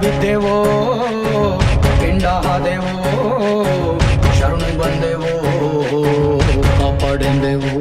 ಬಿದ್ದೆವೋ ಪಿಂಡ ಹಾದೆವೋ ಶರಣು ಬಂದೆವೋ ಕಾಪಾಡೆಂದೆವೋ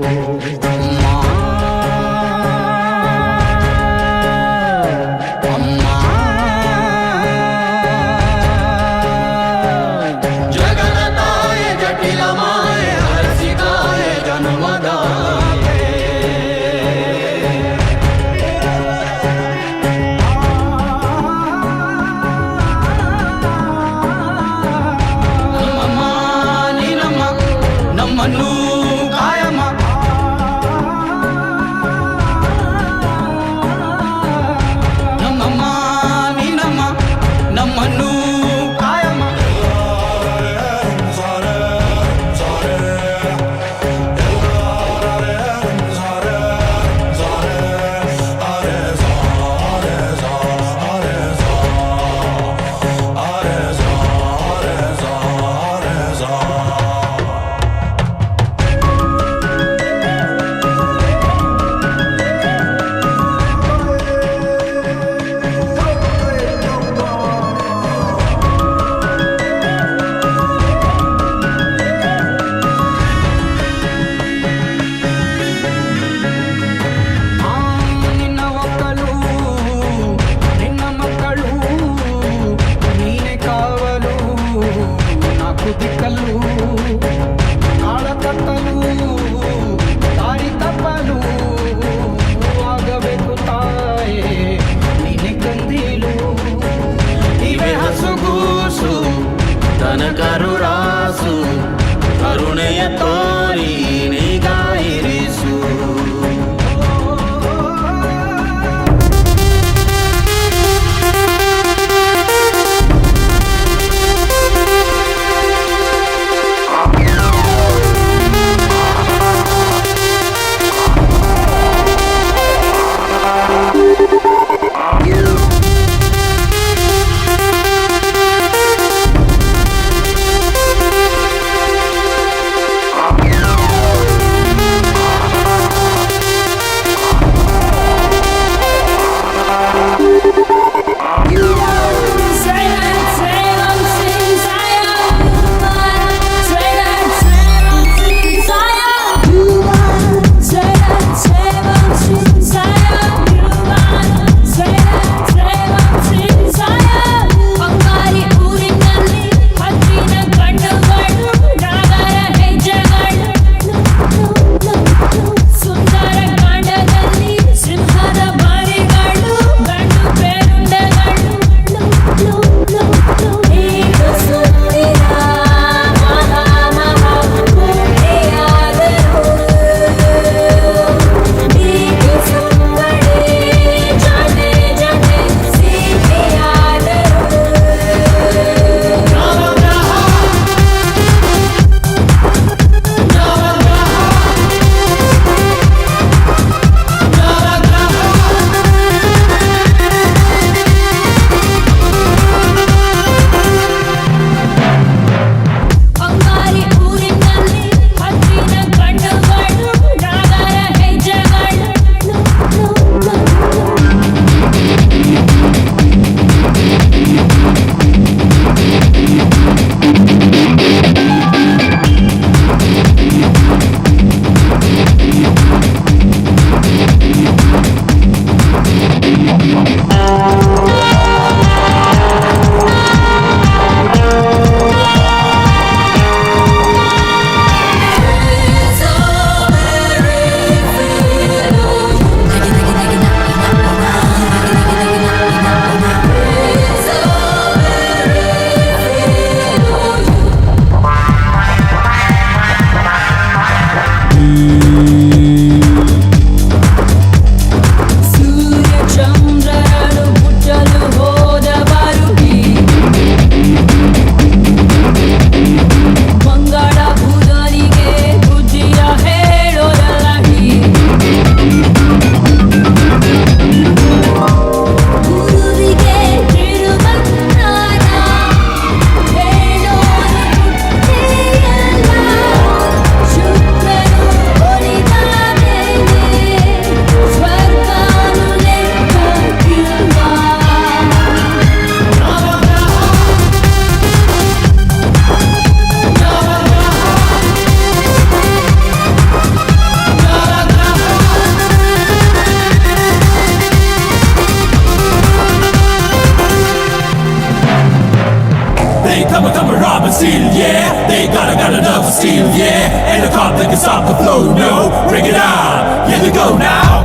steel, yeah. They got enough steel, yeah. Ain't a cop that can stop the flow, no. Bring it on, here we go now.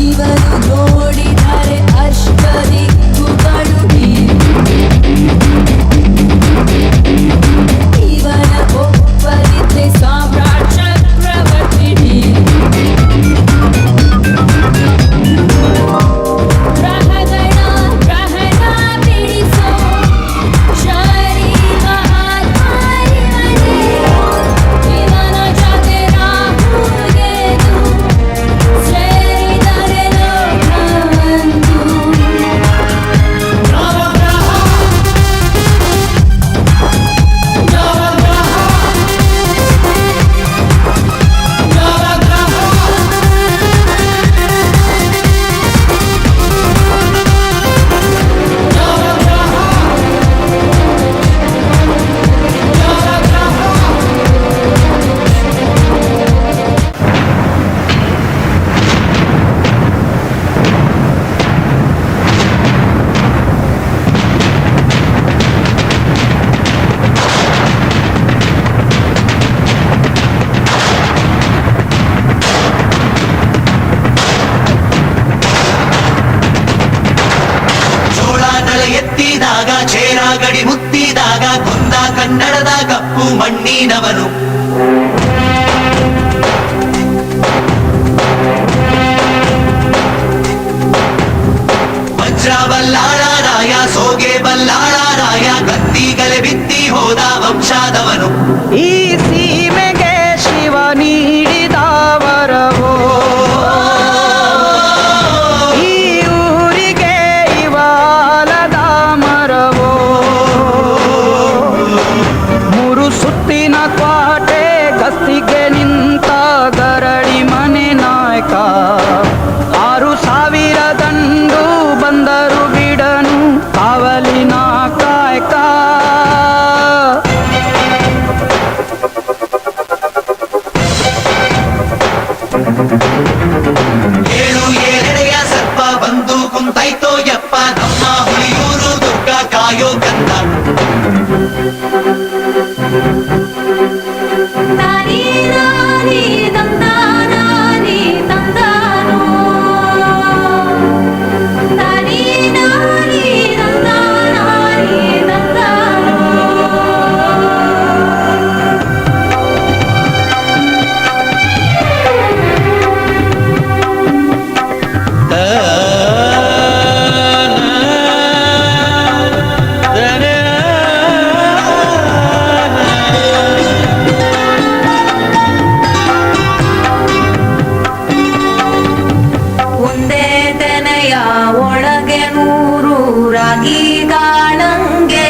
ಇವನು ನೋಡಿದರೆ ಅಷ್ಟದಿಕ್ಕುಗಳು ಇವನ ಒಬ್ಬರಿದ್ರೆ ಸಾಮ್ರಾಟ್ ಚಕ್ರವರ್ತಿ ಗ್ರಹಣ ಬಿಡಿಸೋ ಶರೀರ ಆತ್ಮರಿವನೇ ಇವನ ಜೊತೆ ರಾಹುಗೆದು ಸೇರಿದರೆ ಲೋಕವಂದು ಜೋಳ ನಳ ಎತ್ತಿದಾಗ ಚೇರ ಗಡಿ ಮುತ್ತಿದಾಗ ಕುಂದ ಕನ್ನಡದ ಕಪ್ಪು ಮಣ್ಣಿನವನು ವಜ್ರ ಬಲ್ಲಾಳರಾಯ ಸೋಗೆ ಬಲ್ಲಾಳರಾಯ ಕತ್ತಿಗಲೆ ಬಿತ್ತಿ ಹೋದ ವಂಶಾದವನು ಈ ಸೀಮೆಗೆ ಶಿವ ನೀಡಿದ ವರವೋ ಈ ಊರಿಗೆ ಇವಾಲದ ಮರವೋ ಮೂರು ಸುತ್ತಿನ ಕ್ವಾಟೆ ಗಸ್ತಿಗೆ ನಿಂತ ಗರಡಿ ಮನೆ ನಾಯಕ 6,000 ದಂಡು ಬಂದರು ಬಿಡನು ಕಾವಲಿನ ಕಾಯಕ ಏಳು ಏಳೆಡೆಯ ಸರ್ಪ ಬಂದು ಕುಂತೈತೋ ಯಪ್ಪ ನಮ್ಮ ಹುಲಿಯೂರು ದುರ್ಗ ಕಾಯೋ ಗಂಧ ತಾನಿ ನಾನಿ ತಂದಾನಾನಿ ತಂದಾನೋ ತಾನಿ ನಾನಿ ತಂದಾನಾನಿ ತಂದಾನೋ ಒಂದೇ ತೆನೆಯ ಒಳಗೆ 100 ರಾಗಿ ಕಾಳಂಗೆ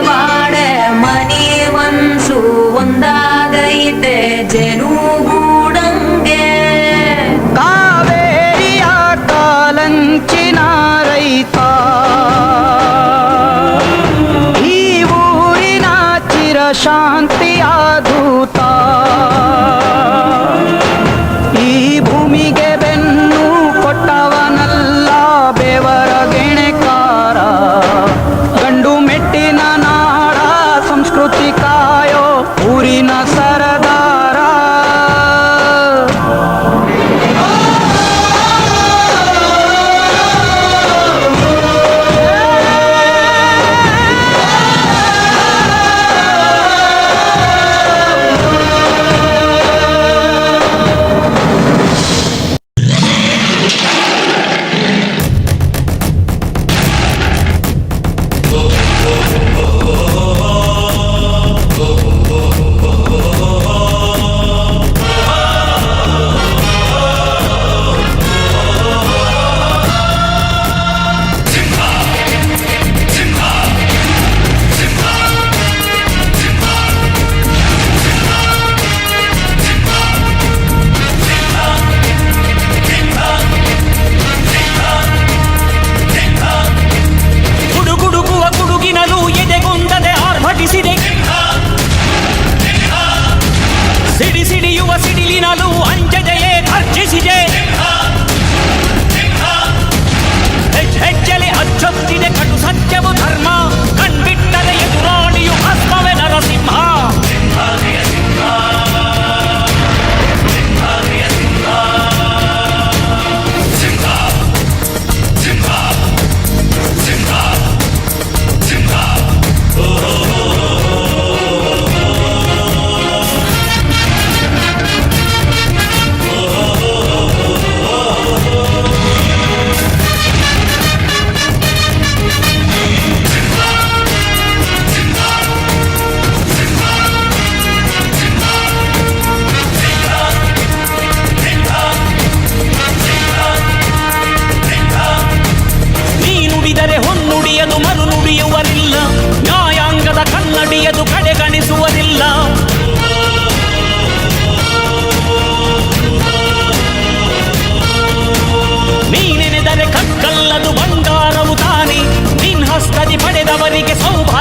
ಬಾಡೆ ಮನಿ ಮನ್ಸು ಒಂದಾಗೈತೆ ಜನುಗೂಡಂಗೆ ಕಾವೇರಿಯ ಕಾಲಂಚಿನ ರೈತ ಈ ಊರಿನ ಚಿರಶಾಂತಿಯ ದೂತ ಈ ಭೂಮಿಗೆ ಬೆನ್ನು ಕೊಟ್ಟವನಲ್ಲ ಬೆವರ ಗೆಣೆಕಾರ ಗಂಡು ಮೆಟ್ಟಿನ ನಾಡ ಸಂಸ್ಕೃತಿ ಕಾಯೋ ಊರಿನ ಸರದಾರ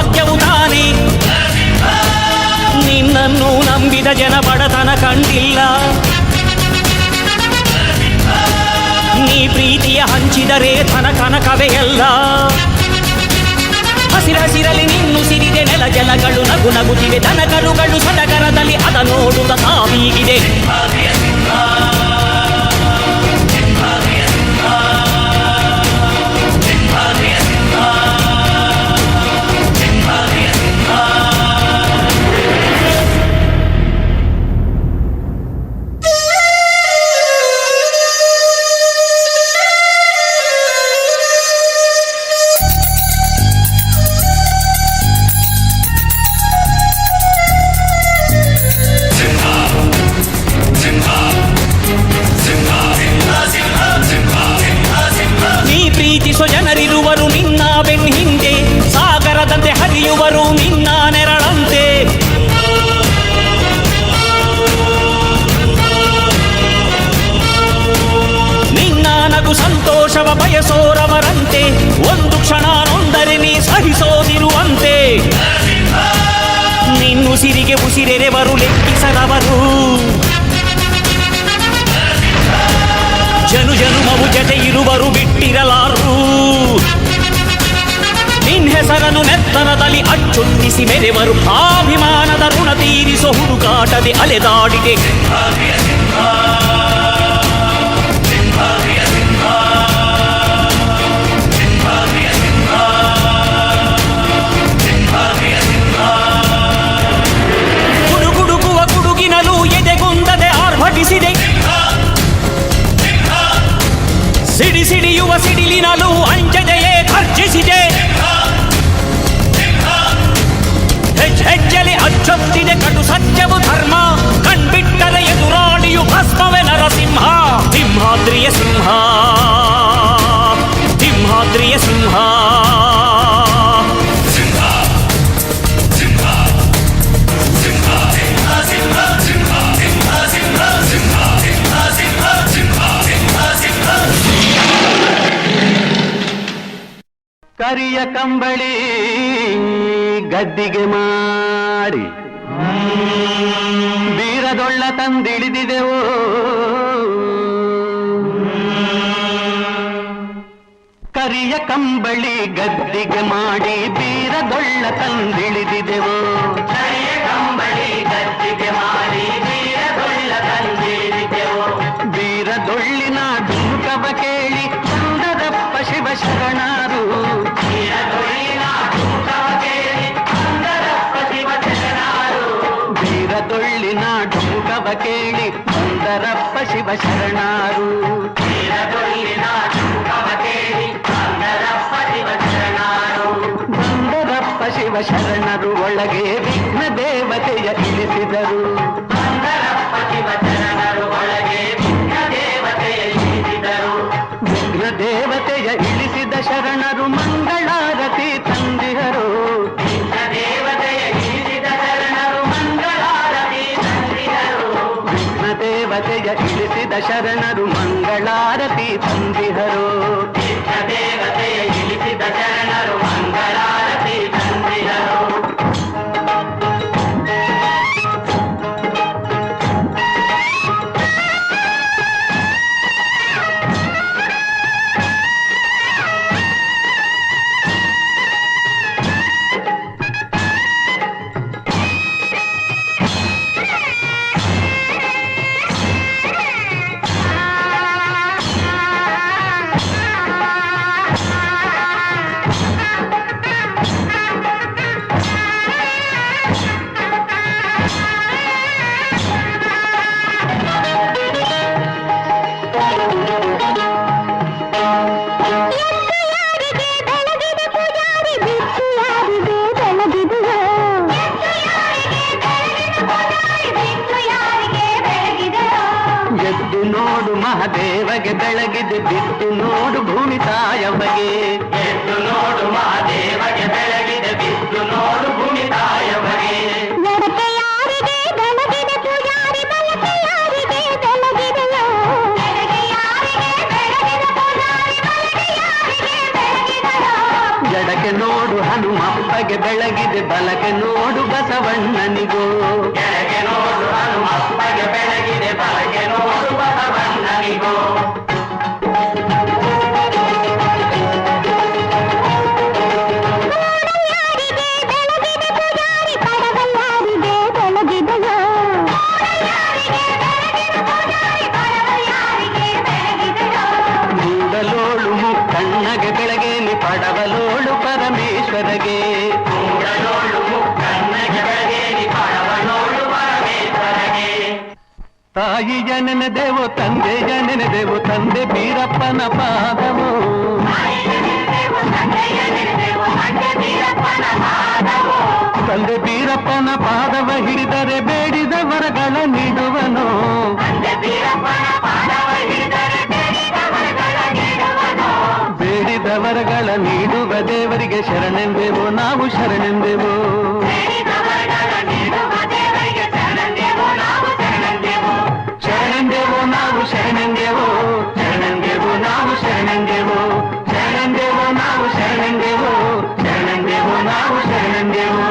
ಭಾಗ್ಯವು ತಾನೇ. ನಿನ್ನನ್ನು ನಂಬಿದ ಜನ ಬಡತನ ಕಂಡಿಲ್ಲ. ನೀ ಪ್ರೀತಿಯ ಹಂಚಿದರೆ ಧನ ಕನಕವೇ ಎಲ್ಲ. ಹಸಿರಸಿರಲಿ ನಿನ್ನು ಸಿರಿದೆ ನೆಲ ಜಲಗಳು ನಗು ನಗುತ್ತಿವೆ. ದನಕರುಗಳು ಸಡಗರದಲ್ಲಿ ಅದ ನೋಡುತ್ತ ತಾವೀಗಿದೆ. ಜನರಿರುವರು ನಿನ್ನ ಬೆನ್ನ ಹಿಂದೆ, ಸಾಗರದಂತೆ ಹರಿಯುವರು ನಿನ್ನ ನೆರಳಂತೆ. ನಿನ್ನ ನಗು ಸಂತೋಷವ ಬಯಸೋರವರಂತೆ, ಒಂದು ಕ್ಷಣ ನೊಂದರೆ ನೀ ಸಹಿಸೋದಿರುವಂತೆ. ನಿನ್ನುಸಿರಿಗೆ ಉಸಿರೆರೆವರು ಲೆಕ್ಕಿಸದವರು, ಜನು ಜನುಮವು ಜತೆ ಇರುವರು ಬಿಟ್ಟಿರಲಾರು. ನಿನ್ ಹೆಸರನ್ನು ನೆತ್ತರದಲ್ಲಿ ಅಚ್ಚೊತ್ತಿಸಿ ಮೆರೆವರು, ಅಭಿಮಾನದ ಋಣ ತೀರಿಸೋ ಹುಡುಕಾಟದೆ ಅಲೆದಾಡಿದೆ. ಗುಡುಗುಡುಗುವ ಗುಡುಗಿನಲು ಎದೆಗುಂದದೆ ಆರ್ಭಟಿಸಿದೆ. ಸಿಡಿ ಸಿಡಿಯುವ ಸಿಡಿಲಿನಲು ಅಂಜದೆಯೇ ಖರ್ಜಿಸಿದೆ. ಹೆಜ್ಜೆಲಿ ಅಚ್ಚೊತ್ತಿದೆ ಕಟು ಸತ್ಯವು ಧರ್ಮ, ಕಣ್ಬಿಟ್ಟರೆ ಎದುರಾಳಿಯು ಭಸ್ಮವೇ ನರಸಿಂಹ. ಸಿಂಹಾದ್ರಿಯ ಸಿಂಹ, ಸಿಂಹಾದ್ರಿಯ ಸಿಂಹ. ಕರಿಯ ಕಂಬಳಿ ಗದ್ದಿಗೆ ಮಾಡಿ ಬೀರದೊಳ್ಳ ತಂದಿಳಿದಿದೆವೋ. ಕರಿಯ ಕಂಬಳಿ ಗದ್ದಿಗೆ ಮಾಡಿ ಬೀರದೊಳ್ಳ ತಂದಿಳಿದಿದೆವೋ. ಕರಿಯ ಕಂಬಳಿ ಗದ್ದಿಗೆ ಮಾಡಿ ಬೀರದೊಳ್ಳ ತಂದಿಳಿದಿದೆವೋ. ಬೀರದೊಳ್ಳಿನ ಧುಮುಕವ ಕೇಳಿ ಸುಂದರಪ್ಪ ಶಿವ ಶರಣರು. ಬೀರದೊಳ್ಳಿನ ಧುಮುಕವ ಕೇಳಿ ಸುಂದರಪ್ಪ ಶಿವ ಶರಣರು. ಬೀರದೊಳ್ಳಿನ ಧುಮುಕವ ಕೇಳಿ ಸುಂದರಪ್ಪ ಶಿವ ಶರಣರು. ಬೀರದೊಳ್ಳಿನ ಧುಮುಕವ ಕೇಳಿ ಸುಂದರಪ್ಪ ಶಿವ ಶರಣರು. ಸುಂದರಪ್ಪ ಶಿವ ಶರಣರು ಒಳಗೆ ವಿಘ್ನ ದೇವತೆಯ ಇಳಿಸಿದರು. ಸುಂದರಪ್ಪ ಶಿವ ಶರಣರು ಒಳಗೆ ವಿಘ್ನ ದೇವತೆಯ ಇಳಿಸಿದರು. ವಿಘ್ನ ದೇವತೆಯ ಇಳಿಸಿದ ಶರಣರು ಮಂಗಳಾರತಿ ತಂದಿಹರು. ವಿಘ್ನ ದೇವತೆಯ ಇಳಿಸಿದ ಶರಣರು ಮಂಗಳಾರತಿ ತಂದಿಹರು. ವಿಘ್ನ ದೇವತೆಯ ಇಳಿಸಿದ ಶರಣರು ಮಂಗಳಾರತಿ ತಂದಿಹರು. ವಿಘ್ನ ದೇವತೆಯ ಇಳಿಸಿದ ಶರಣರು ಮಂಗಳಾರತಿ ತಂದಿಹರು. ಮಹಾದೇವಗೆ ಬೆಳಗಿದೆ ಬಿದ್ದು ನೋಡು ಭೂಮಿ ತಾಯಮಗೆ. ಎದ್ದು ನೋಡು ಮಹಾದೇವಗೆ ಬೆಳಗಿದೆ ಬಿದ್ದು ನೋಡು ಭೂಮಿ ತಾಯಮಗೆ. ಜಡಕ್ಕೆ ನೋಡು ಹನುಮಪ್ಪಗೆ ಬೆಳಗಿದೆ ಬೆಳಗಿದೆ ಬಲಗೆ ನೋಡು ಬಸವಣ್ಣನಿಗೂ ಕೆಳಗೆ ನೋಡು ಹನುಮಪ್ಪಗೆ ಬೆಳಗಿದೆ ಬಲಗೆ ನೋಡು ಬಸವಣ್ಣನಿಗೂ ಮೂಡಲೋಳು ಮುಕ್ಕಣ್ಣಗೆ ಬೆಳಗೇನಿ ಪಡವಲೋಳು ಪರಮೇಶ್ವರಗೆ ಮೂಡಲೋಳು ಮುಕ್ಕಣ್ಣಗೆ ಬೆಳಗೇನಿ ಪಡವಲೋಳು ಪರಮೇಶ್ವರಗೆ ತಾಯಿಯ ನೆನೆದೆವು ತಂದೆಯ ನೆನೆದೆವು ತಂದೆ ಬೀರಪ್ಪನ ಪಾದವು ತಂದೆ ಬೀರಪ್ಪನ ಪಾದವ ಹಿಡಿದರೆ ಬೇಡಿದ ವರಗಳ ನೀಡುವನು ಬೇಡಿದ ವರಗಳ ನೀಡುವ ದೇವರಿಗೆ ಶರಣೆಂದೆವು ನಾವು ಶರಣೆಂದೆವು ಶರಣೆಂದೆವು ನಾವು ಶರಣೆಂದೆವು ಶರಣೆಂದೆವು ನಾವು ಶರಣೆಂದೆವು ಶರಣೆಂದೆವು ನಾವು ಶರಣೆಂದೆವು ಶರಣೆಂದೆವು ನಾವು ಶರಣೆಂದೆವು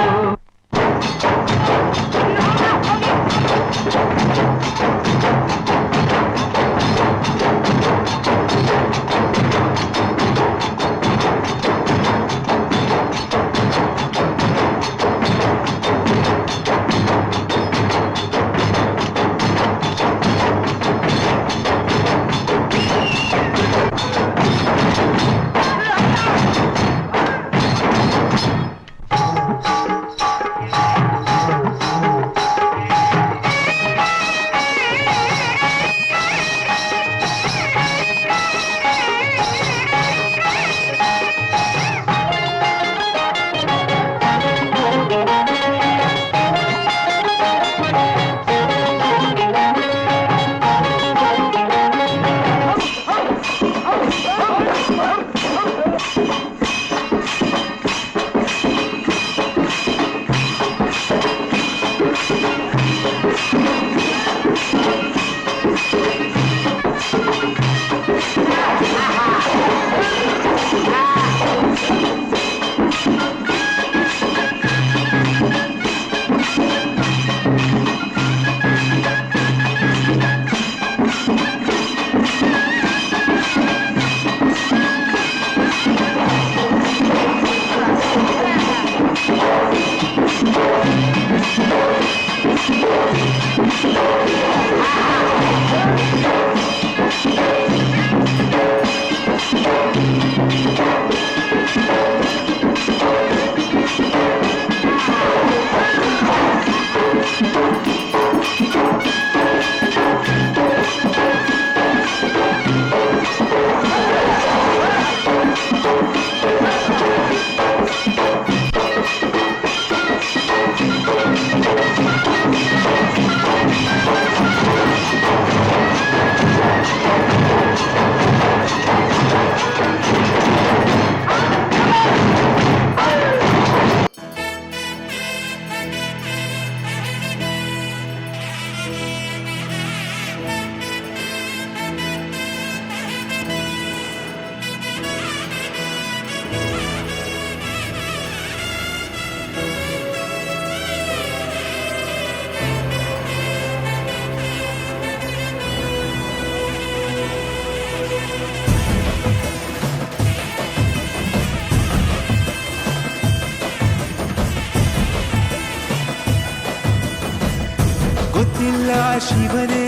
ಗೊತ್ತಿಲ್ಲ ಶಿವನೇ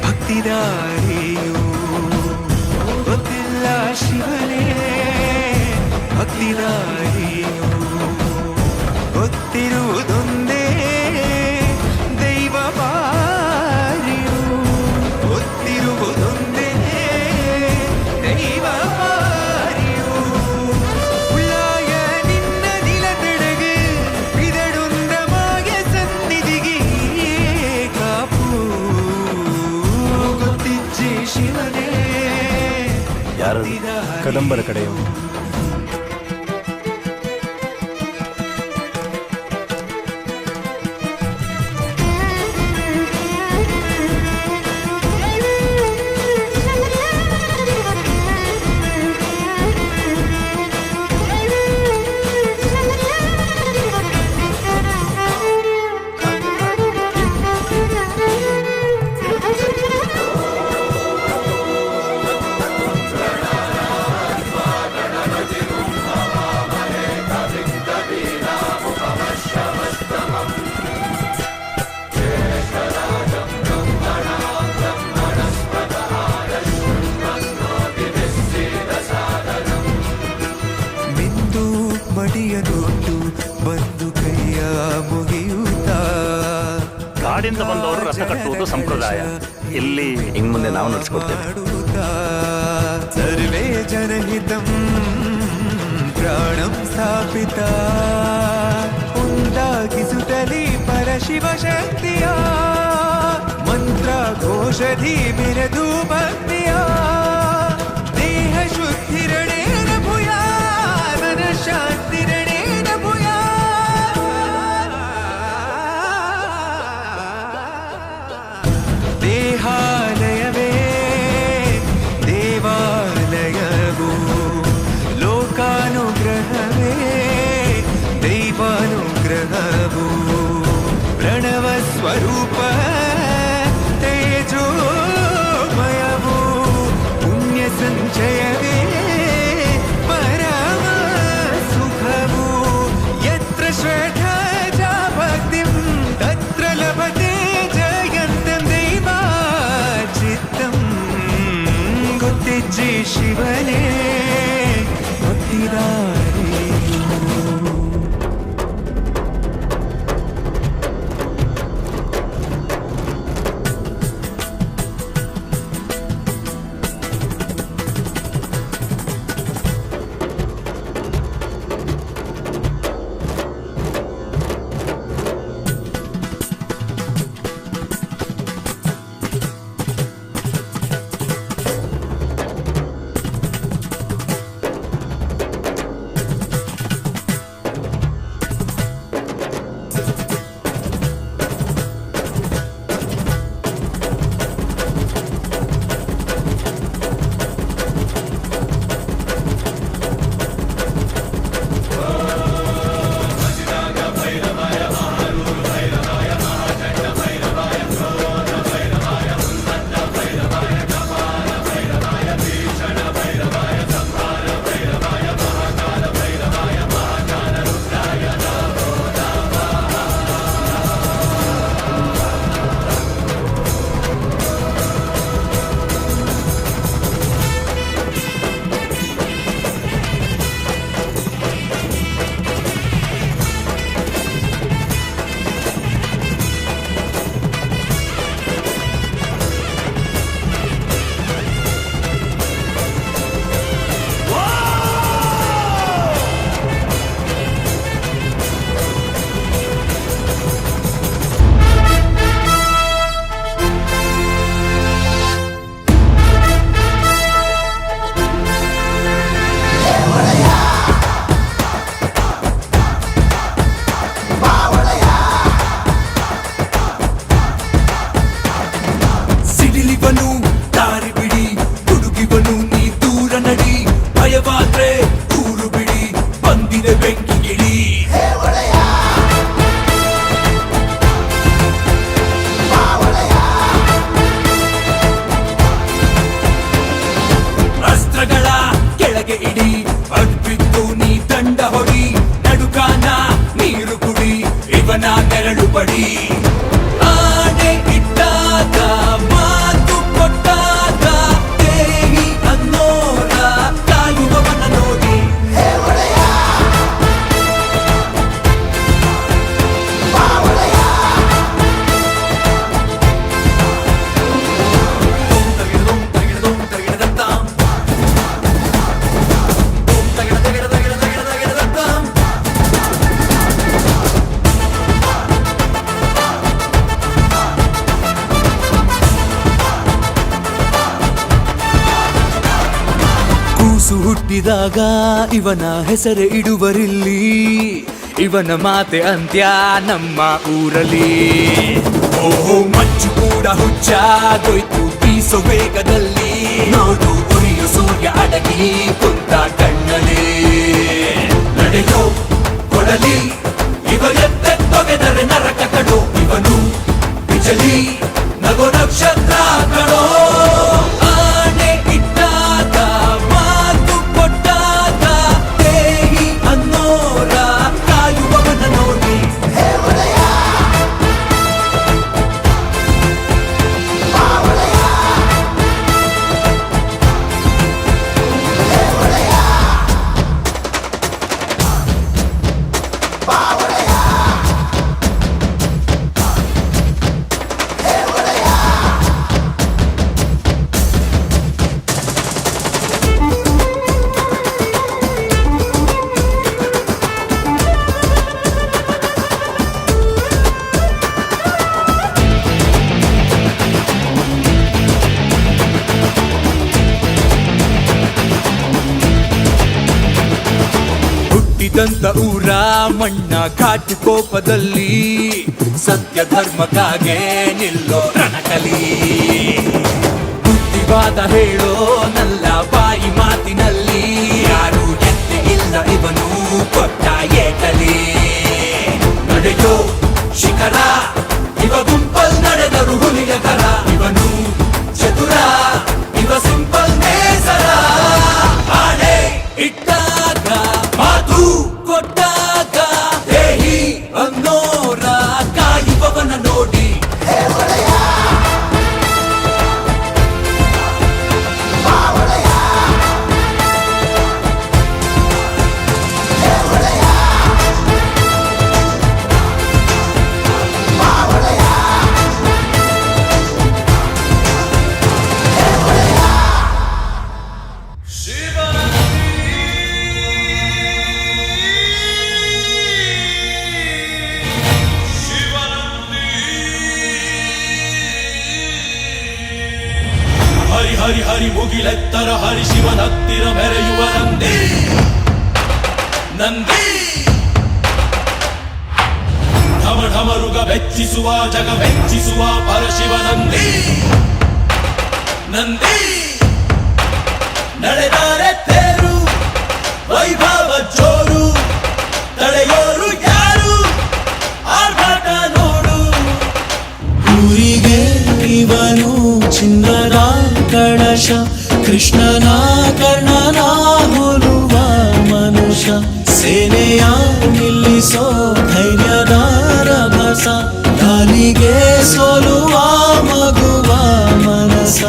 ಭಕ್ತಿದಾರಿಯು ಗೊತ್ತಿಲ್ಲ ಶಿವನೇ ಭಕ್ತಿದಾರಿಯು ಗೊತ್ತಿರುವುದೊಂದೇ ದೈವ ಬಾರಿಯು ಗೊತ್ತಿರುವುದೊಂದೇ ದೈವ ಬಾರಿಯು ಉಳ್ಳಾಯ ನಿನ್ನ ನಿಲದೆಡೆಗೆ ಬಿದಡುಂದ ಮಾಯ ಸನ್ನಿಧಿಗೆ ಕಾಪು ಗೊತ್ತಿಜ್ಜೆ ಶಿವನೇ ಯಾರು ಕದಂಬರ ಕಡೆಯವರು ಕೊಟ್ಟು ಬಂದು ಕೈಯ ಮುಗಿಯುತ್ತಾ ಕಾಡಿಂದ ಬಂದವರು ರಥ ಕಟ್ಟುವುದು ಸಂಪ್ರದಾಯ. ಇಲ್ಲಿ ಇನ್ನು ಮುಂದೆ ನಾವು ನಡೆಸ್ಕೊಡ್ತೇವೆ. ಸರ್ವೇ ಜನಹಿತಂ ಪ್ರಾಣಂ ಸ್ಥಾಪಿತ ಉಂಟಾಗಿಸುತ್ತಲೇ ಪರಶಿವ ಶಕ್ತಿಯ ಮಂತ್ರ ಘೋಷಧಿ ಮೆರೆದು ಭಕ್ತಿಯ ದೇಹ ಶುದ್ಧಿರಣೇನ ಭೂಯಾ ಮನ ಶಾಂತಿರಣೇನ ಭೂಯಾ ದೇಹಾಲಯವೇ ದೇವಾಲಯವು ಲೋಕಾನುಗ್ರಹವೇ ದೈವಾನುಗ್ರಹವು ಪ್ರಣವ ಸ್ವರೂಪ ತೇಜೋಮಯವು ಪುಣ್ಯ ಸಂಚಯವೇ ಪರಮ ಸುಖವು ಯತ್ರ ಶ್ರದ್ಧಾ ಚ ಭಕ್ತಿಂ ತತ್ರ ಲಭತೆ ಜಯಂತಂ ದೈವಾಚಿತ್ತಂ ಗೊತ್ತಿಜ್ಜಿ ಶಿವನೇ ಭಕ್ತಿದಾರಿಯು ಸಿಡಿಲಿವನು ದಾರಿ ಬಿಡಿ ಹುಡುಗಿವನು ನೀ ದೂರ ನಡಿ ಭಯವಾದ್ರೆ ದೂರು ಬಿಡಿ ಬಂದಿದೆ ಬೆಂಕಿ ಗಿಳಿ ಅಸ್ತ್ರಗಳ ಕೆಳಗೆ ಇಡಿ ಅಡ್ಬಿದ್ದು ನೀ ದಂಡ ಹೊಡಿ ನಡುಕಾನ ನೀರು ಕುಡಿ ಇವನ ನೆರಳು ಪಡಿ ಆನೆ ಇಟ್ಟಾಗ ಮಾತು ಕೊಟ್ಟಾಗ ದೇವಿ ಅನ್ನೋರ ಕಾಯುವವನ ನೋಡಿ ಕೂಸು ಹುಟ್ಟಿದಾಗ ಇವನ ಹೆಸರೇ ಇಡುವರಿಲ್ಲಿ ಇವನ ಮಾತೆ ಅಂತ್ಯ ನಮ್ಮ ಊರಲ್ಲಿ ಓಹೋ ಮಂಚು ಕೂಡ ಹುಚ್ಚಾಗೋಯ್ತು ಬೀಸೋ ವೇಗದಲ್ಲಿ ನೋಡು ಉರಿಯು ಸೂರ್ಯ ಅಡಗಿ ಕುಂತ ಕಣ್ಣಲ್ಲಿ ನಡೆಯೋ ಕೊಡಲಿ ಇವ ಎತ್ತೆತ್ತೊಗೆದರೆ ನರಕ ಕಡೋ ಇವನು ಬಿಜಲಿ ನಗೋ ನಕ್ಷತ್ರ ಕಡೋ ಆನೆ ಇಟ್ಟಾಗ ಮಾತು ಕೊಟ್ಟಾಗ ದೇಹಿ ಅನ್ನೋರ ಕಾಯುವವನ ನೋಡಿ ಹುಟ್ಟಿದಂತ ಊರ ಮಣ್ಣ ಘಾಟು ಕೋಪದಲ್ಲಿ ಸತ್ಯ ಧರ್ಮಕ್ಕಾಗೆ ನಿಲ್ಲೋ ರಣಕಲಿ ಬುದ್ಧಿವಾದ ಹೇಳೋ ನಲ್ಲ ಬಾಯಿ ಮಾತಿನಲ್ಲಿ ಯಾರು ಎತ್ತೆ ಇಲ್ಲ ಇವನು ಕೊಟ್ಟ ಏಟಲಿ ನಡೆಯೋ ಶಿಖರ ಇವ ಗುಂಪಲ್ ನಡೆದರು ಹುಲಿಯ ಕರ ಇವನು ಚತುರ ಇವ ಸಿಂಪಲ್ ನೇಸರ ಆಣೆ ಇಟ್ಟಾಗ ಮಾತು ಕೊಟ್ಟಾಗ ದೇಹಿ ಅನ್ನೋರ ಕಾಯುವವನ ನೋಡಿ ಹರಿ ಹರಿ ಹರಿ ಮುಗಿಲೆತ್ತರ ಹರಿ ಶಿವನತ್ತಿರ ಮೆರೆಯುವ ನಂದಿ ನಂದಿ ಢಮ ಢಮರುಗ ಬೆಚ್ಚಿಸುವ ಜಗ ಬೆಚ್ಚಿಸುವ ಪರಶಿವ ನಂದಿ ನಂದಿ ನಡೆದರೆ ತೇರು ವೈಭವ ಜೋರು ತಡೆಯೋರು ಯಾರು ಆರ್ಭಟ ನೋಡು ಊರಿಗೆ ಇವನು ಚಿನ್ನದ ಕಳಶ ಕೃಷ್ಣನ ಕರ್ಣನ ಹೋಲುವ ಮನುಷ್ಯ ಸೇನೆಯ ನಿಲ್ಲಿಸೋ ಧೈರ್ಯದ ರಭಸ ಗಾಲಿಗೆ ಸೋಲುವ ಮಗುವ ಮನಸ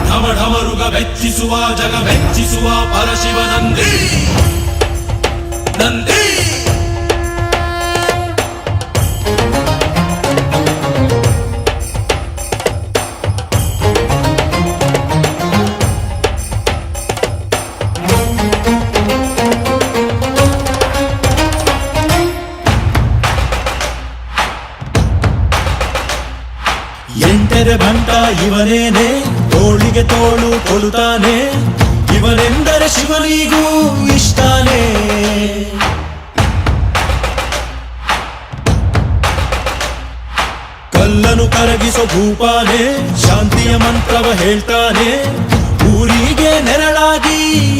ಢಮ ಢಮರುಗ ಬೆಚ್ಚಿಸುವ ಜಗ ಬೆಚ್ಚಿಸುವ ಪರಶಿವ ನಂದಿ ನಂದಿ ಎಂಟರೆ ಭಂಟ ಇವನೇನೆ ತೋಳಿಗೆ ತೋಳು ಕೊಲುತ್ತಾನೆ ಇವನೆಂದರೆ ಶಿವನಿಗೂ ಇಷ್ಟಾನೆ ಕಲ್ಲನು ಕರಗಿಸೋ ಭೂಪಾನೆ ಶಾಂತಿಯ ಮಂತ್ರವ ಹೇಳ್ತಾನೆ ಊರಿಗೆ ನೆರಳಾಗಿ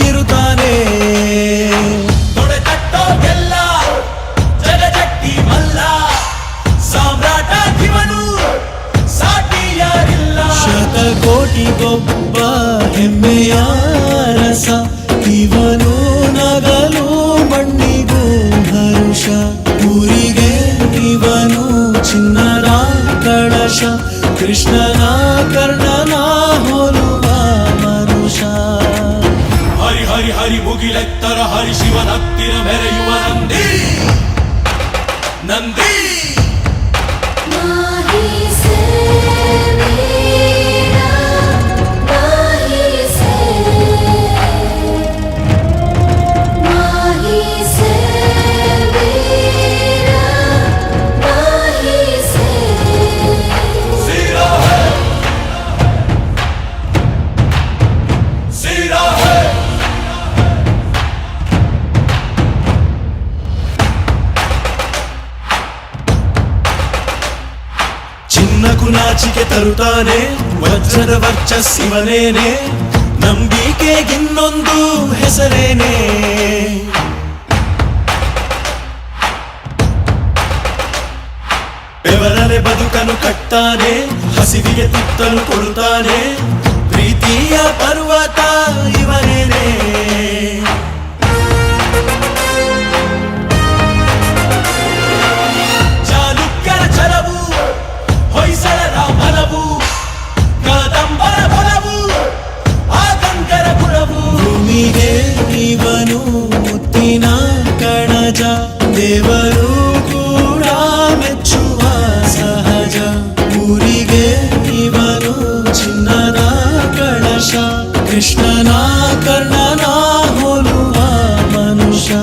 ಇರುತ್ತಾನೆ ತೊಡೆ ತಟ್ಟೋಗೆಲ್ಲ ಜಗಜಟ್ಟಿ ಮಲ್ಲ ಸಾಮ್ರಾಟ ಇವನು ಸಾಟಿ ಯಾರಿಲ್ಲ ಶತಕೋಟಿಗೊಬ್ಬ ಹೆಮ್ಮೆಯ ರಸ ಇವನು ನಗಲು ಮಣ್ಣಿಗೂ ಹರುಷ ಊರಿಗೆ ಇವನು ಚಿನ್ನದ ಕಳಶ ಕೃಷ್ಣನ ಕರ್ಣನ ಹೋಲುವ ಮನುಷ್ಯ ಹರಿ ಹರಿ ಹರಿ ಮುಗಿಲೆತ್ತರ ಹರಿ ಶಿವನತ್ತಿರ ಮೆರೆಯುವ ನಂದಿ ನಂದಿ नाही से वीरा नाही से वीरा नाही से सीरा है सीरा है ಚಿನ್ನಕು ನಾಚಿಕೆ ತರುತ್ತಾನೆ ವಜ್ರದ ವರ್ಚಸ್ಸಿವನೇನೆ ನಂಬಿಕೆಗಿನ್ನೊಂದು ಹೆಸರೇನೆ ಬೆವರನೆ ಬದುಕನು ಕಟ್ತಾನೆ ಹಸಿವಿಗೆ ತುತ್ತಲು ಕೊಡುತ್ತಾನೆ ಪ್ರೀತಿಯ ಪರ್ವತ ಇವನೇನೆ ಚಾಲುಕ್ಯರ ಛಲವು ಹೊಯ್ಸಳರ ಮನವು ಕಾದಂಬರ ಬಲವು ಆಗಂಗರ ಗುಣವು ಭೂಮಿಗೆ ಇವನು ಮುತ್ತಿನ ಕಣಜ ದೇವರು ಕೂಡ ಮೆಚ್ಚುವ ಸಹಜ ಊರಿಗೆ ಇವನು ಚಿನ್ನದ ಕಳಶ ಕೃಷ್ಣನ ಕರ್ಣನ ಹೋಲುವ ಮನುಷ್ಯ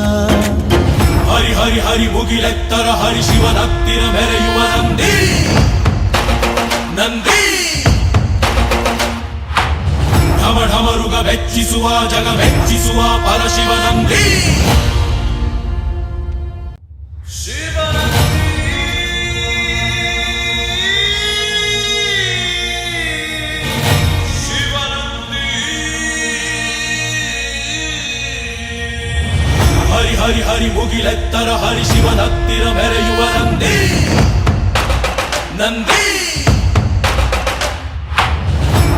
ಹರಿ ಹರಿ ಹರಿ ಮುಗಿಲೆತ್ತರ ಹರಿ ಶಿವನತ್ತಿರ ಮೆರೆಯುವ ನಂದಿ ನಂದಿ ಢಮ ಢಮರುಗ ಬೆಚ್ಚಿಸುವ ಜಗ ಬೆಚ್ಚಿಸುವ ಪರಶಿವ ನಂದಿ ಹರಿ ಹರಿ ಹರಿ ಮುಗಿಲೆತ್ತರ ಹರಿ ಶಿವನತ್ತಿರ ಮೆರೆಯುವ ನಂದಿ ನಂದಿ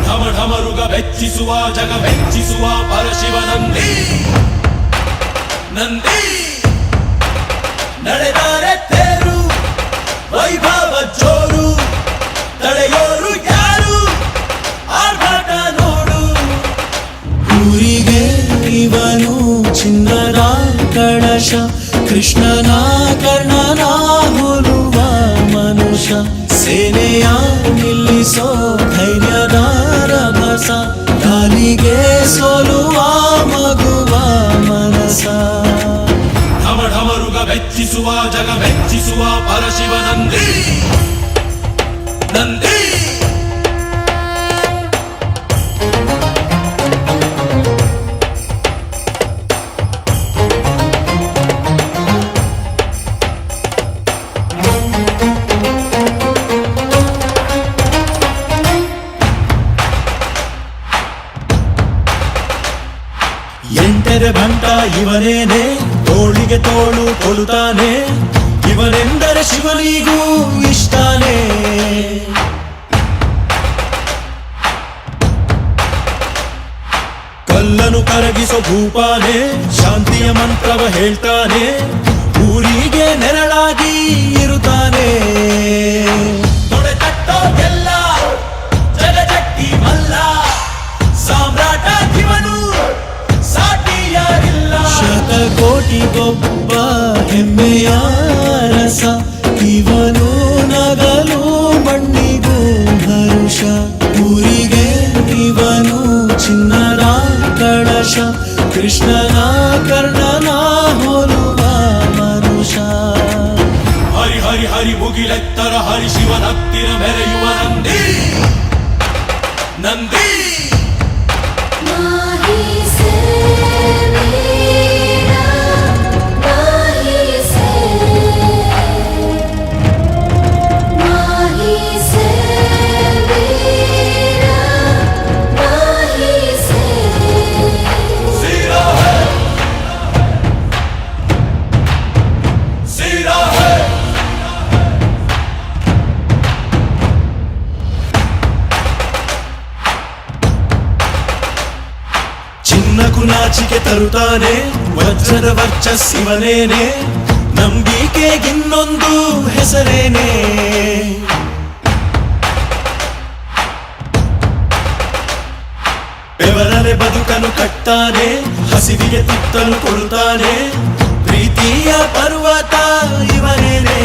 ಢಮ ಢಮರುಗ ಬೆಚ್ಚಿಸುವ ಜಗ ಮೆಚ್ಚಿಸುವ ಪರಶಿವ ನಂದಿ ನಂದಿ ನಡೆದರೆ ತೇರು ವೈಭವ ಜೋರು ತಡೆಯೋರು ಯಾರು ಆರ್ಭಟ ನೋಡು ಊರಿಗೆ ಇವನು ಚಿನ್ನದ ಕಳಶ ಕೃಷ್ಣನ ಕರ್ಣನ ಹೋಲುವ ಮನುಷ್ಯ ಸೇನೆಯ ನಿಲ್ಲಿಸೋ ಧೈರ್ಯದ ರಭಸ ಗಾಲಿಗೆ ಸೋಲುವ ಮಗುವ ಮನಸ ಢಮ ಢಮರುಗ ಬೆಚ್ಚಿಸುವ ಜಗ ಮೆಚ್ಚಿಸುವ ಪರಶಿವ ನಂದಿ ನಂದಿ ಎಂಟರೆ ಭಂಟ ಇವನೇನೆ ತೋಳಿಗೆ ತೋಳು ಕೊಲುತ್ತಾನೆ ಇವನೆಂದರೆ ಶಿವನಿಗೂ ಇಷ್ಟಾನೆ ಕಲ್ಲನು ಕರಗಿಸೋ ಭೂಪಾನೆ ಶಾಂತಿಯ ಮಂತ್ರವ ಹೇಳ್ತಾನೆ ಊರಿಗೆ ನೆರಳಾಗಿ ಇರುತ್ತಾನೆ ತೊಡೆ ತಟ್ಟೋಗೆಲ್ಲ ಜಗಜಟ್ಟಿ ಮಲ್ಲ ಸಾಮ್ರಾಟ ಇವನು ಸಾಟಿ ಯಾರಿಲ್ಲ ಶತಕೋಟಿಗೊಬ್ಬ ಹೆಮ್ಮೆಯ ರಸ ಇವನು ನಗಲು ಮಣ್ಣಿಗೂ ಹರುಷ ಊರಿಗೆ ಇವನು ಚಿನ್ನದ ಕಳಶ ಕೃಷ್ಣನ ಕರ್ಣನ ಹೋಲುವ ಮನುಷ್ಯ ಹರಿ ಹರಿ ಹರಿ ಮುಗಿಲೆತ್ತರ ಹರಿ ಶಿವನತ್ತಿರ ಮೆರೆಯುವ ನಂದಿ ನಂದಿ माही से मेरा माही से मेरा माही से सीरा है सीरा है ಚಿನ್ನಕು ನಾಚಿಕೆ ತರುತ್ತಾನೆ ವಜ್ರದ ವರ್ಚಸ್ಸಿವನೇನೆ ನಂಬಿಕೆಗಿನ್ನೊಂದು ಹೆಸರೇನೆ ಬೆವರನೆ ಬದುಕನು ಕಟ್ತಾನೆ ಹಸಿವಿಗೆ ತುತ್ತಲು ಕೊಡುತ್ತಾನೆ ಪ್ರೀತಿಯ ಪರ್ವತ ಇವನೇನೆ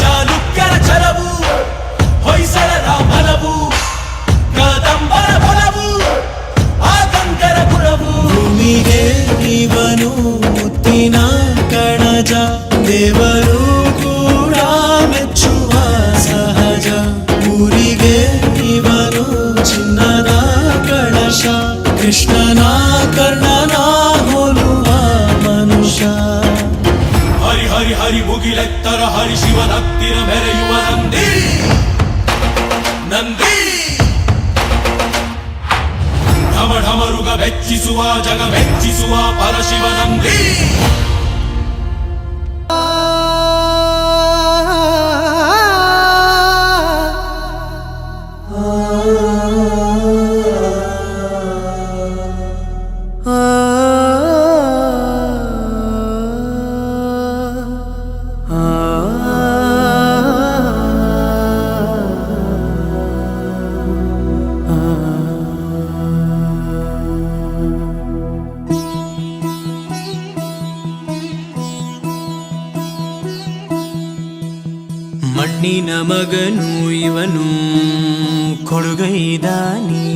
ಚಾಲುಕ್ಯರ ಛಲವು ಹೊಯ್ಸಳರ ಬಲವು ಕಾದಂಬರ ಬಲವು ಆತಂಕರ ಗುಣವು ಭೂಮಿಗೆ ಇವನು ಮುತ್ತಿನ ಕಣಜ ದೇವರು ಕೂಡ ಮೆಚ್ಚುವ ಸಹಜ ಊರಿಗೆ ಇವನು ಚಿನ್ನದ ಕಳಶ ಕೃಷ್ಣನ ಕರ್ಣನ ಹೋಲುವ ಮನುಷ್ಯ ಹರಿ ಹರಿ ಹರಿ ಮುಗಿಲೆತ್ತರ ಹರಿ ಶಿವನತ್ತಿರ ಮೆರೆಯುವ ನಂದಿ ನಂದಿ ಢಮ ಢಮರುಗ ಬೆಚ್ಚಿಸುವ ಜಗ ಮೆಚ್ಚಿಸುವ ಪರಶಿವ ನಂದಿ ಮಣ್ಣಿನ ಮಗನು ಇವನು ಕೊಡುಗೈದಾನಿ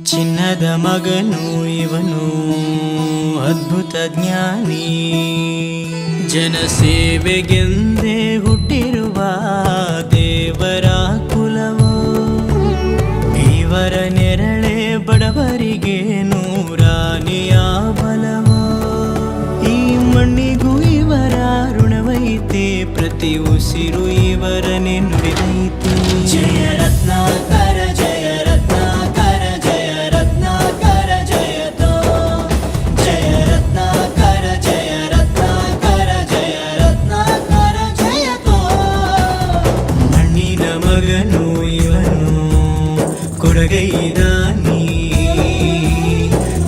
ಚಿನ್ನದ ಮಗನು ಇವನು ಅದ್ಭುತ ಜ್ಞಾನಿ ಜನಸೇವೆಗೆಂದೇ ಹುಟ್ಟಿರುವ ದೇವರ ಕುಲವು ಇವರ ನೆರಳೆ ಬಡವರಿ ಕನ್ನಡಿಗರಿಗೆ ನೂರಾನೆಯ ಬಲವೋ ಈ ಮಣ್ಣಿಗೂ ಇವರ ಋಣವೈತೆ ಪ್ರತಿ ಉಸಿರು ಇವರನೆ ನುಡಿದೈತೆ ಜಯ ರತ್ನಾಕರ ಜಯ ರತ್ನಾಕರ ಜಯ ರತ್ನಾಕರ ಜಯತೋ ಜಯ ರತ್ನಾಕರ ಜಯ ರತ್ನಾಕರ ಜಯ ರತ್ನಾಕರ ಜಯತೋ ಮಣ್ಣಿನ ಮಗನು ಇವನು ಕೊಡಗೈದಾನಿ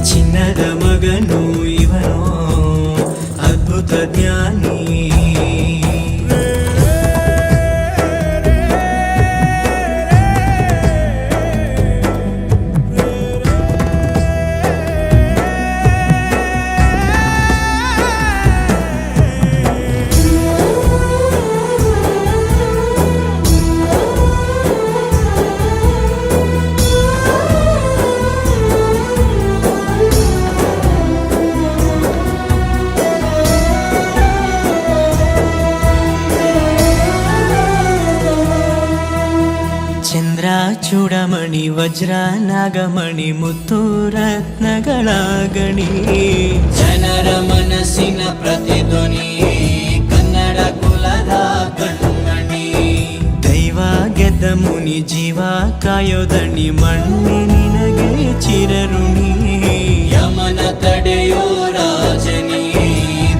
ಚಿನ್ನದ ಮಗನು ಇವನು ಅದ್ಭುತ ಜ್ಞಾನಿ ಚಂದ್ರ ಚೂಡಮಣಿ ವಜ್ರ ನಾಗಮಣಿ ಮುತ್ತು ರತ್ನಗಳ ಗಣಿ ಜನರ ಮನಸ್ಸಿನ ಪ್ರತಿಧ್ವನಿ ಕನ್ನಡ ಕುಲದ ಕಣ್ಮಣಿ ದೈವ ಗೆದ್ದ ಮುನಿ ಜೀವ ಕಾಯೋದಣಿ ಮಣ್ಣಿ ನಿನಗೆ ಚಿರಋಣಿ ಯಮನ ತಡೆಯೋ ರಾಜನಿ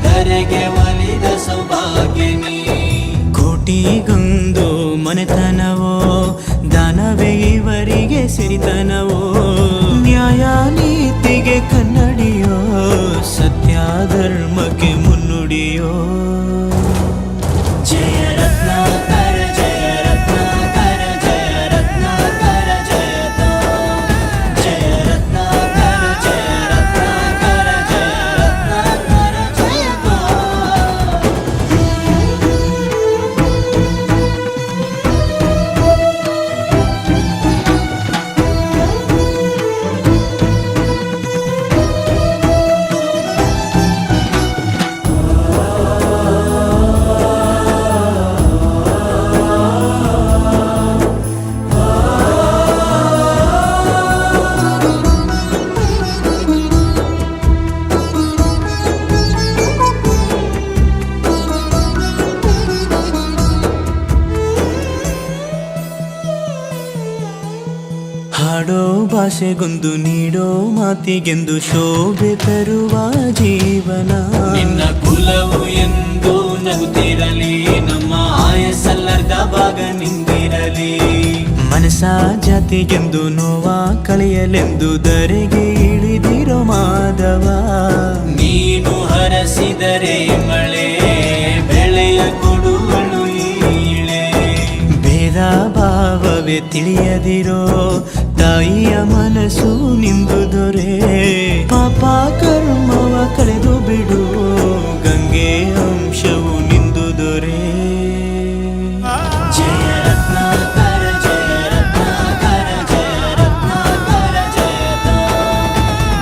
ಧರೆಗೆ ಒಲಿದ ಸೌಭಾಗ್ಯನಿ ಕೋಟಿಗೊಂದು ಮನೆತನವೋ ದಾನವೇ ಇವರಿಗೆ ಸಿರಿತನವೋ ನ್ಯಾಯ ನೀತಿಗೆ ಕನ್ನಡಿಯೋ ಸತ್ಯ ಧರ್ಮಕ್ಕೆ ಮುನ್ನುಡಿಯೋ ಜಯ ರತ್ನಾಕರ ಜಯ ರತ್ನಾಕರ ಜಯ ರತ್ನಾಕರ ಜಯತೋ ಜಯ ರತ್ನಾಕರ ಜಯ ರತ್ನಾಕರ ಜಯ ರತ್ನಾಕರ ಜಯತೋ ಹಾಡೋ ಭಾಷೆಗೊಂದು ನೀಡೋ ಮಾತಿಗೆಂದು ಶೋಭೆ ತರುವ ಜೀವನ ನಿನ್ನ ಕುಲವು ಎಂದು ನಗುತ್ತಿರಲಿ ನಮ್ಮ ಆಯಸ್ಸಲ್ಲರ್ಧ ಭಾಗ ನಿಂದಿರಲಿ ಮನಸ ಜಾತಿಗೆಂದು ನೋವ ಕಳೆಯಲೆಂದು ಧರೆಗೆ ಇಳಿದಿರೋ ಮಾಧವ ನೀನು ಹರಸಿದರೆ ಮಳೆ ಬೆಳೆಯ ಕೊಡುವಳು ಈಳೆ ಭೇದ ಭಾವವೇ ತಿಳಿಯದಿರೋ ತಾಯಿಯ ಮನಸ್ಸು ನಿಂದು ದೊರೆ ಪಾಪ ಕರ್ಮವ ಕಳೆದು ಬಿಡು ಗಂಗೆ ಅಂಶವು ನಿಂದು ದೊರೆ ಜಯ ರತ್ನಾಕರ ಜಯ ರತ್ನಾಕರ ಜಯ ರತ್ನಾಕರ ಜಯತೋ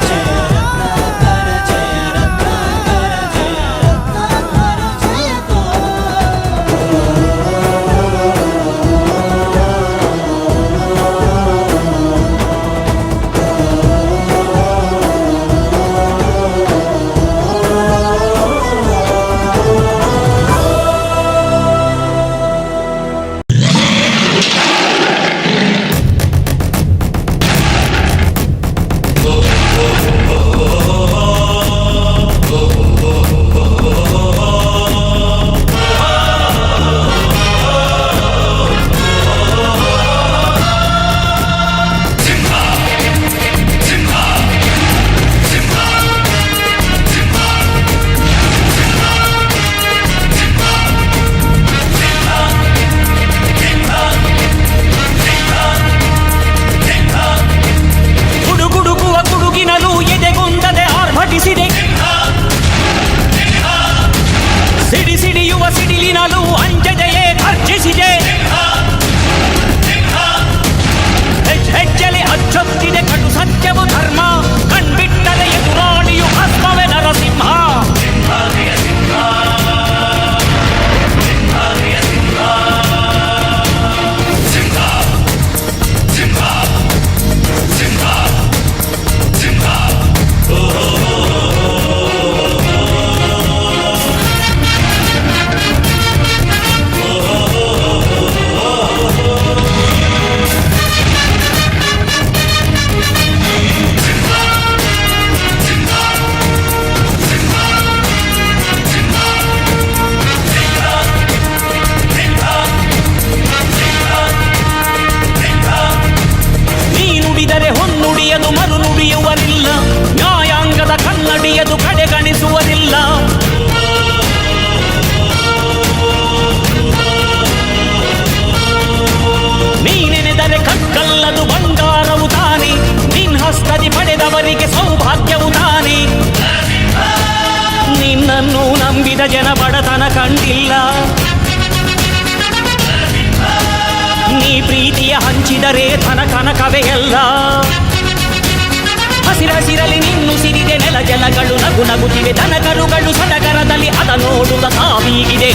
ಜಯ ರತ್ನಾಕರ ಜಯ ರತ್ನಾಕರ ಜಯ ರತ್ನಾಕರ ಜಯತೋ ಬಿಡುವರಿಲ್ಲ, ನ್ಯಾಯಾಂಗದ ಕನ್ನಡಿಯದು ಕಡೆಗಣಿಸುವರಿಲ್ಲ. ನೀನೆನೆದರೆ ಕಕ್ಕಲ್ಲದು ಬಂಗಾರವು ತಾನೆ, ನಿನ್ ಹಸ್ತದಿ ಪಡೆದವರಿಗೆ ಸೌಭಾಗ್ಯವು ತಾನೆ. ನಿನ್ನನ್ನು ನಂಬಿದ ಜನ ಬಡತನ ಕಂಡಿಲ್ಲ, ನೀ ಪ್ರೀತಿಯ ಹಂಚಿದರೆ ಧನ ಕನಕವೇ ಎಲ್ಲ. ಹಸಿರಸಿರಲಿ ನಿನ್ನು ಸಿರಿದೆ ನೆಲ ಜಲಗಳು ನಗು ನಗುತ್ತಿವೆ, ದನಕರುಗಳು ಸಡಗರದಲ್ಲಿ ಅದ ನೋಡುತ್ತ ತಾವೀಗಿದೆ.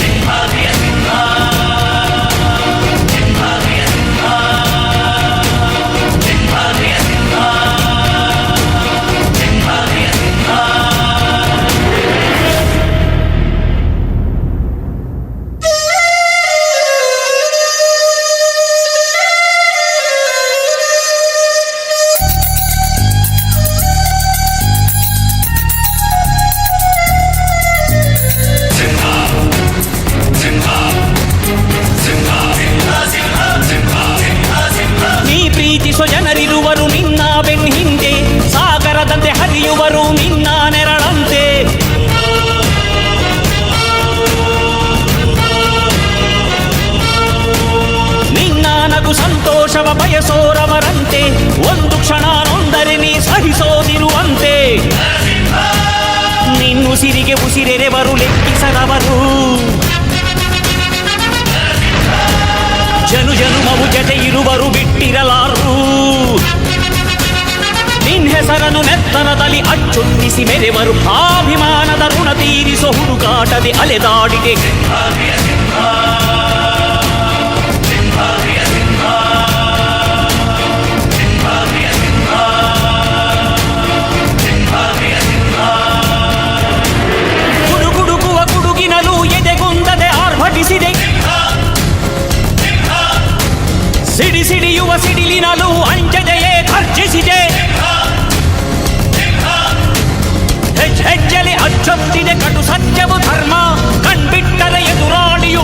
ನೀ ಪ್ರೀತಿಸೋ ಜನರಿರುವರು ನಿನ್ನ ಬೆನ್ ಹಿಂದೆ, ಸಾಗರದಂತೆ ಹರಿಯುವರು ನಿನ್ನ ನೆರಳಂತೆ. ನಿನ್ನ ನಗು ಸಂತೋಷವ ಬಯಸೋರವರಂತೆ, ಒಂದು ಕ್ಷಣ ನೊಂದರೆ ನೀ ಸಹಿಸೋದಿರುವಂತೆ. ನಿನ್ನುಸಿರಿಗೆ ಉಸಿರೆರೆವರು ಲೆಕ್ಕಿಸದವರು, ಜನು ಜನುಮವು ಜತೆ ಇರುವರು ಬಿಟ್ಟಿರಲಾರು. ನಿನ್ ಹೆಸರನ್ನು ನೆತ್ತರದಲ್ಲಿ ಅಚ್ಚೊತ್ತಿಸಿ ಮೆರೆವರು, ಅಭಿಮಾನದ ಋಣ ತೀರಿಸೋ ಹುಡುಕಾಟದೆ ಅಲೆದಾಡಿದೆ. ಗುಡುಗುಡುಗುವ ಗುಡುಗಿನಲು ಎದೆಗುಂದದೆ ಆರ್ಭಟಿಸಿದೆ, ಸಿಡಿ ಸಿಡಿಯುವ ಸಿಡಿಲಿನಲು ಅಂಜದೆಯೇ ಖರ್ಜಿಸಿದೆ. ಹೆಜ್ಜೆಲಿ ಅಚ್ಚೊತ್ತಿದೆ ಕಟು ಸತ್ಯವು ಧರ್ಮ, ಕಣ್ಬಿಟ್ಟರೆ ಎದುರಾಳಿಯು